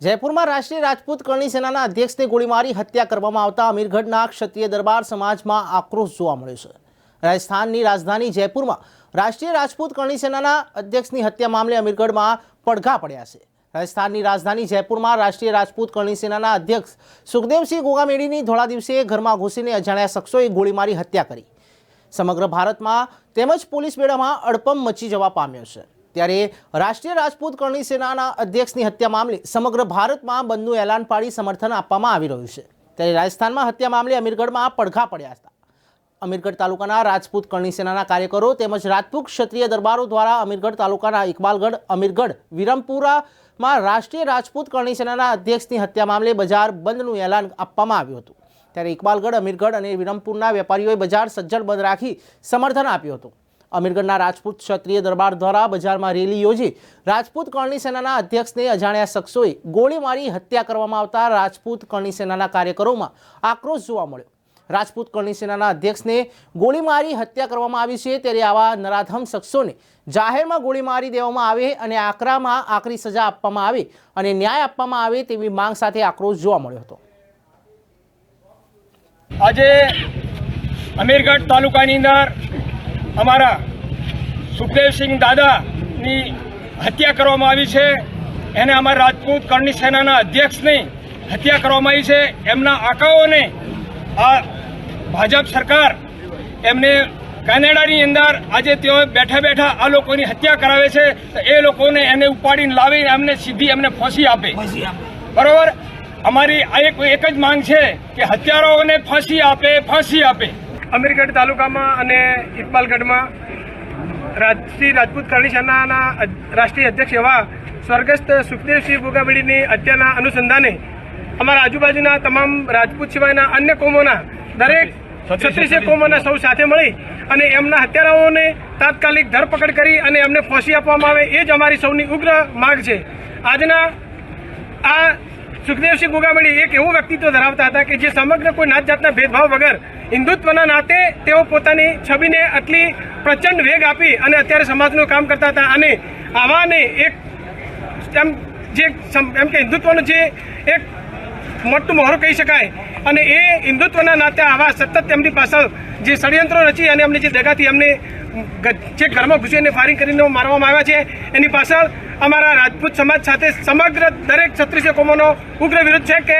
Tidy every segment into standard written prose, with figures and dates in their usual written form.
જયપુરમાં રાષ્ટ્રીય રાજપૂત કરણી સેનાના અધ્યક્ષને ગોળી મારી હત્યા કરવામાં આવતા અમીરગઢના ક્ષત્રિય દરબાર સમાજમાં આક્રોશ જોવા મળ્યો છે। રાજસ્થાનની રાજધાની જયપુરમાં રાષ્ટ્રીય રાજપૂત કરણી સેનાના અધ્યક્ષની હત્યા મામલે અમીરગઢમાં પડઘા પડ્યા છે। રાજસ્થાનની રાજધાની જયપુરમાં રાષ્ટ્રીય રાજપૂત કરણી સેનાના અધ્યક્ષ સુખદેવસિંહ ગોગામેડીની ધોળા દિવસે ઘરમાં ઘૂસીને અજાણ્યા શખ્સોએ ગોળી મારી હત્યા કરી। સમગ્ર ભારતમાં તેમજ પોલીસ બેડામાં અડપમ મચી જવા પામ્યો છે। ત્યારે રાષ્ટ્રીય રાજપૂત કરણી સેનાના અધ્યક્ષની હત્યા મામલે સમગ્ર ભારતમાં બંધનું એલાન પાડી સમર્થન આપવામાં આવી રહ્યું છે। ત્યારે રાજસ્થાનમાં હત્યા મામલે અમીરગઢમાં પડઘા પડ્યા હતા। અમીરગઢ તાલુકાના રાજપૂત કરણી સેનાના કાર્યકરો તેમજ રાજપૂત ક્ષત્રિય દરબારો દ્વારા અમીરગઢ તાલુકાના ઇકબાલગઢ, અમીરગઢ, વિરમપુરામાં રાષ્ટ્રીય રાજપૂત કરણી સેનાના અધ્યક્ષની હત્યા મામલે બજાર બંધનું એલાન આપવામાં આવ્યું હતું। ત્યારે ઇકબાલગઢ, અમીરગઢ અને વિરમપુરના વેપારીઓએ બજાર સજ્જડ બંધ રાખી સમર્થન આપ્યું હતું। અમીરગઢના રાજપૂત ક્ષત્રિય દરબાર દ્વારા બજારમાં રેલી યોજી રાજપૂત કરણી સેનાના અધ્યક્ષને અજાણ્યા શખ્સોએ ગોળી મારી હત્યા કરવામાં આવતા રાજપૂત કરણી સેનાના કાર્યકરોમાં આક્રોશ જોવા મળ્યો। રાજપૂત કરણી સેનાના અધ્યક્ષને ગોળી મારી હત્યા કરવામાં આવી છે, ત્યારે આવા નરાધમ શખ્સોને જાહેરમાં ગોળી મારી દેવામાં આવે અને આકરામાં આકરી સજા આપવામાં આવે અને ન્યાય આપવામાં આવે તેવી માંગ સાથે આક્રોશ જોવા મળ્યો હતો। આજે અમીરગઢ તાલુકાની અંદર અમારા સુખદેવસિંહ દાદાની હત્યા કરવામાં આવી છે। એને અમારા રાજપૂત કરણી સેનાના અધ્યક્ષની હત્યા કરવામાં આવી છે। એમના આકાઓને આ ભાજપ સરકાર એમને કેનેડાની અંદર આજે તેઓ બેઠા બેઠા આ લોકોની હત્યા કરાવે છે, તો એ લોકોને એને ઉપાડીને લાવીને એમને સીધી એમને ફાંસી આપે। બરોબર, અમારી આ એક જ માંગ છે કે હત્યારાઓને ફાંસી આપે। અમીરગઢ તાલુકામાં અને ઇકબાલગઢમાં રાષ્ટ્રીય રાજપૂત કરણી સેનાના રાષ્ટ્રીય અધ્યક્ષ એવા સ્વર્ગસ્થ સુખદેવસિંહ ગોગામેડીની હત્યાના અનુસંધાને અમારા આજુબાજુના તમામ રાજપૂત સિવાયના અન્ય કોમોના દરેક 36 કોમોના સૌ સાથે મળી અને એમના હત્યારાઓને તાત્કાલિક ધરપકડ કરી અને એમને ફાંસી આપવામાં આવે, એ જ અમારી સૌની ઉગ્ર માંગ છે। આજના આ સુખદેવસિંહ ગોગામેડી એક એવું વ્યક્તિત્વ ધરાવતા હતા કે જે સમગ્ર કોઈ નાત જાતના ભેદભાવ વગર હિન્દુત્વના નાતે તેઓ પોતાની છબીને આટલી પ્રચંડ વેગ આપી અને અત્યારે સમાજનું કામ કરતા હતા। અને આવાને એક એમ કે હિન્દુત્વનું જે એક મોટું મહોર કહી શકાય, અને એ હિન્દુત્વના નાતે આવા સતત એમની પાછળ જે ષડયંત્રો રચી અને એમને જે દગાથી એમને જે ઘરમાં ઘૂસીને ફાયરિંગ કરીને મારવામાં આવ્યા છે, એની પાછળ અમારા રાજપૂત સમાજ સાથે સમગ્ર દરેક 36 કોમોનો ઉગ્ર વિરોધ છે કે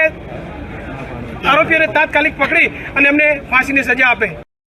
આરોપીઓને તાત્કાલિક પકડી અને એમને ફાંસીની સજા આપે।